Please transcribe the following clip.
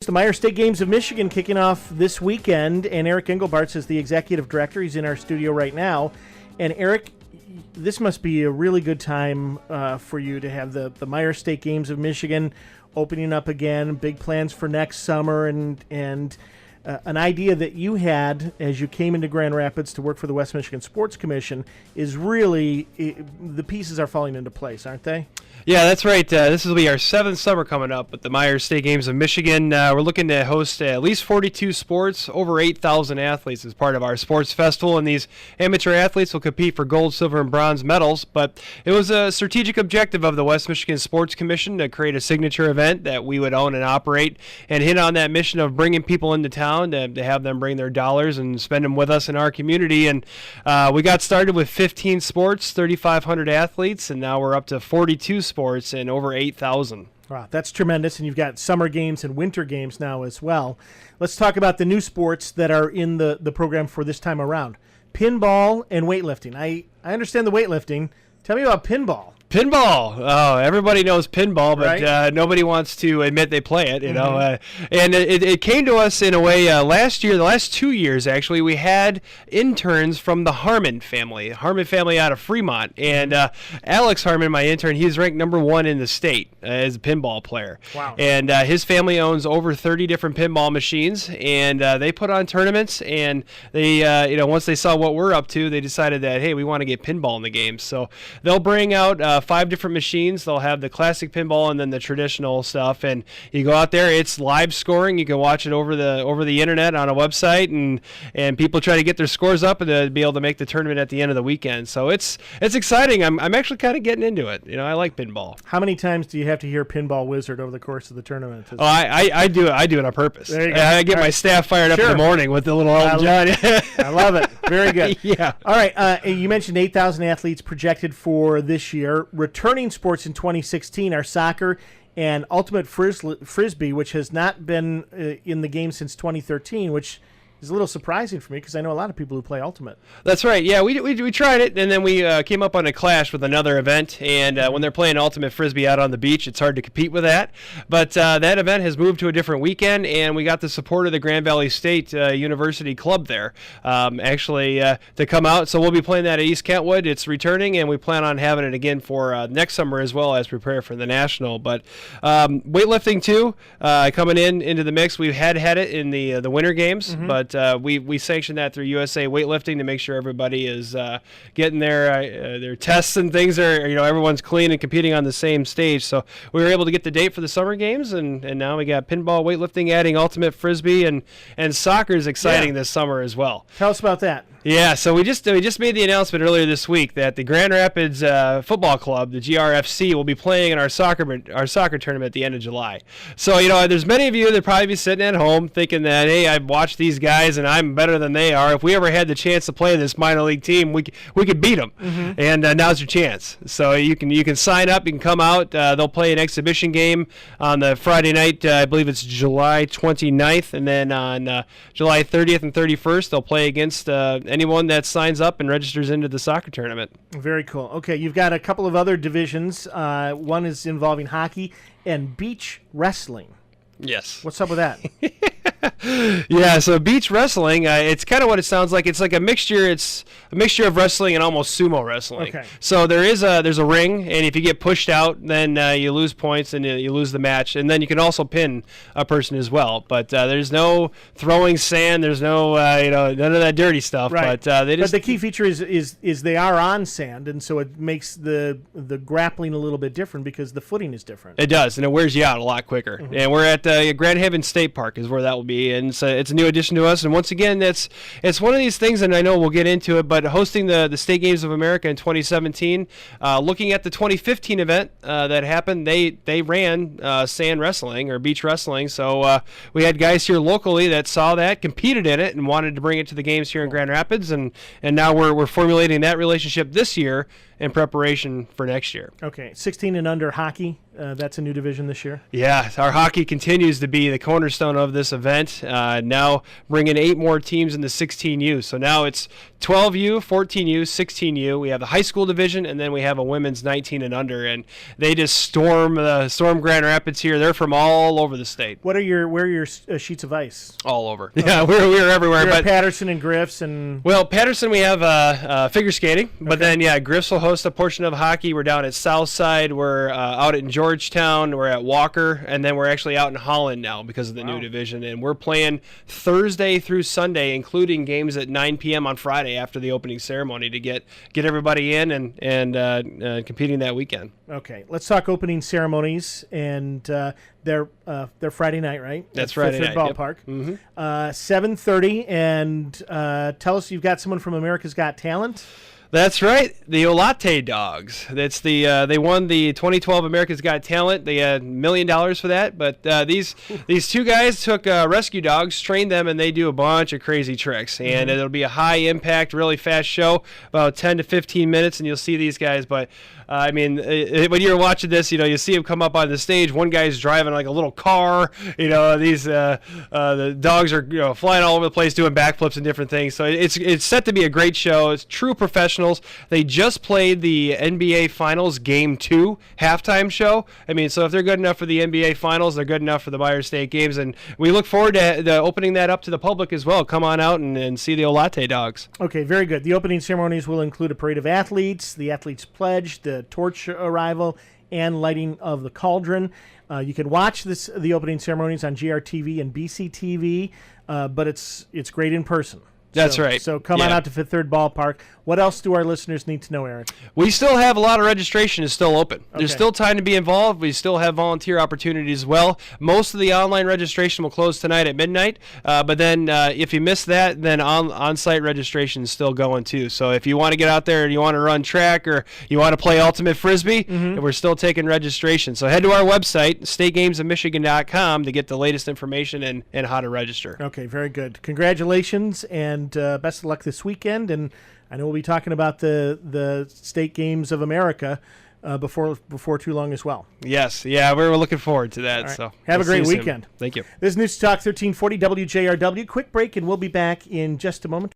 The Meijer State Games of Michigan kicking off this weekend, and Eric Engelbartz is the executive director. He's in our studio right now. And Eric, this must be a really good time for you to have the Meijer State Games of Michigan opening up again, big plans for next summer, and an idea that you had as you came into Grand Rapids to work for the West Michigan Sports Commission is really, the pieces are falling into place, aren't they? Yeah, that's right. This will be our 7th summer coming up at the Meijer State Games of Michigan. We're looking to host at least 42 sports, over 8,000 athletes as part of our sports festival, and these amateur athletes will compete for gold, silver, and bronze medals. But it was a strategic objective of the West Michigan Sports Commission to create a signature event that we would own and operate and hit on that mission of bringing people into town to have them bring their dollars and spend them with us in our community. And we got started with 15 sports, 3,500 athletes, and now we're up to 42 sports and over 8,000. Wow, that's tremendous, and you've got summer games and winter games now as well. Let's talk about the new sports that are in the program for this time around. Pinball and weightlifting. I understand the weightlifting. Tell me about pinball. Pinball. Oh, everybody knows pinball, but right? Nobody wants to admit they play it, you know. And it came to us in a way last year, the last 2 years actually, we had interns from the Harmon family out of Fremont. And Alex Harmon, my intern, he's ranked #1 in the state as a pinball player. Wow. And his family owns over 30 different pinball machines, and they put on tournaments, and they, once they saw what we're up to, they decided that, hey, we want to get pinball in the game. So they'll bring out 5 different machines. They'll have the classic pinball and then the traditional stuff, and you go out there, it's live scoring. You can watch it over the internet on a website, and people try to get their scores up and to be able to make the tournament at the end of the weekend. So it's exciting. I'm actually kind of getting into it. I like pinball. How many times do you have to hear Pinball Wizard over the course of the tournament? Oh, I do it on purpose. There you go. I get my staff fired up in the morning with the little Elton John. I love it. Very good. Yeah. All right. You mentioned 8,000 athletes projected for this year. Returning sports in 2016 are soccer and ultimate frisbee, which has not been in the game since 2013, which is a little surprising for me because I know a lot of people who play ultimate. That's right. Yeah, we tried it, and then we came up on a clash with another event. And when they're playing ultimate frisbee out on the beach, it's hard to compete with that. But that event has moved to a different weekend, and we got the support of the Grand Valley State University Club there, to come out. So we'll be playing that at East Kentwood. It's returning, and we plan on having it again for next summer as well as prepare for the national. But weightlifting too, coming into the mix. We've had it in the Winter Games, but we sanctioned that through USA Weightlifting to make sure everybody is getting their tests and things are, everyone's clean and competing on the same stage. So we were able to get the date for the summer games, and now we got pinball, weightlifting, adding ultimate frisbee, and soccer is exciting this summer as well. Tell us about that. Yeah, so we just made the announcement earlier this week that the Grand Rapids Football Club, the GRFC, will be playing in our soccer tournament at the end of July. So there's many of you that probably be sitting at home thinking that, hey, I've watched these guys and I'm better than they are. If we ever had the chance to play this minor league team, we could beat them. And now's your chance. So you can sign up. You can come out. They'll play an exhibition game on the Friday night. I believe it's July 29th, and then on July 30th and 31st, they'll play against anyone that signs up and registers into the soccer tournament. Very cool. Okay, you've got a couple of other divisions. One is involving hockey and beach wrestling. Yes. What's up with that? Yeah, so beach wrestling, it's kind of what it sounds like. It's like a mixture. It's a mixture of wrestling and almost sumo wrestling. Okay. So there's a ring, and if you get pushed out, then you lose points and you lose the match. And then you can also pin a person as well. But there's no throwing sand. There's no none of that dirty stuff. Right. But the key feature is they are on sand, and so it makes the grappling a little bit different because the footing is different. It does, and it wears you out a lot quicker. And we're at Grand Haven State Park is where that will be, and it's a new addition to us. And once again, it's one of these things, and I know we'll get into it, but hosting the State Games of America in 2017, looking at the 2015 event that happened, they ran sand wrestling or beach wrestling. So we had guys here locally that saw that, competed in it, and wanted to bring it to the games here in Grand Rapids, and now we're formulating that relationship this year in preparation for next year. Okay, 16 and under hockey. That's a new division this year. Yeah, our hockey continues to be the cornerstone of this event. Now bringing 8 more teams in the 16U. So now it's 12U, 14U, 16U. We have the high school division, and then we have a women's 19 and under. And they just storm Grand Rapids here. They're from all over the state. Where are your sheets of ice? All over. Okay. Yeah, we're everywhere. But Patterson and Griffs and. Well, Patterson we have figure skating, but then Griffs will host a portion of hockey. We're down at Southside. We're out in Georgetown. We're at Walker, and then we're actually out in Holland now because of the new division. And we're playing Thursday through Sunday, including games at 9 p.m. on Friday after the opening ceremony to get everybody in and competing that weekend. Okay, let's talk opening ceremonies, and they're Friday night, right? That's Friday night. Ballpark. Yep. 7:30, and tell us you've got someone from America's Got Talent. That's right, the Olate Dogs. That's they won the 2012 America's Got Talent. They had $1 million for that. But these 2 guys took rescue dogs, trained them, and they do a bunch of crazy tricks. And it'll be a high impact, really fast show, about 10 to 15 minutes, and you'll see these guys. But when you're watching this, you see them come up on the stage. One guy's driving like a little car. These the dogs are flying all over the place, doing backflips and different things. So it's set to be a great show. It's true professionals. They just played the NBA Finals Game 2 halftime show. So if they're good enough for the NBA Finals, they're good enough for the Myers State Games. And we look forward to opening that up to the public as well. Come on out and see the Olate Dogs. Okay, very good. The opening ceremonies will include a parade of athletes, the athletes' pledge, the torch arrival, and lighting of the cauldron. You can watch the opening ceremonies on GRTV and BCTV, but it's great in person. That's right. So come on out to Fifth Third Ballpark. What else do our listeners need to know, Eric? We still have a lot of registration is still open. Okay. There's still time to be involved. We still have volunteer opportunities as well. Most of the online registration will close tonight at midnight. But then if you miss that, then on-site registration is still going too. So if you want to get out there and you want to run track or you want to play Ultimate Frisbee, we're still taking registration. So head to our website, stategamesofmichigan.com, to get the latest information and how to register. Okay, very good. Congratulations and best of luck this weekend. And I know we'll be talking about the State Games of America before too long as well. Yes, we're looking forward to that. Right. So have a great weekend. Thank you. This is News Talk 1340 WJRW. Quick break, and we'll be back in just a moment.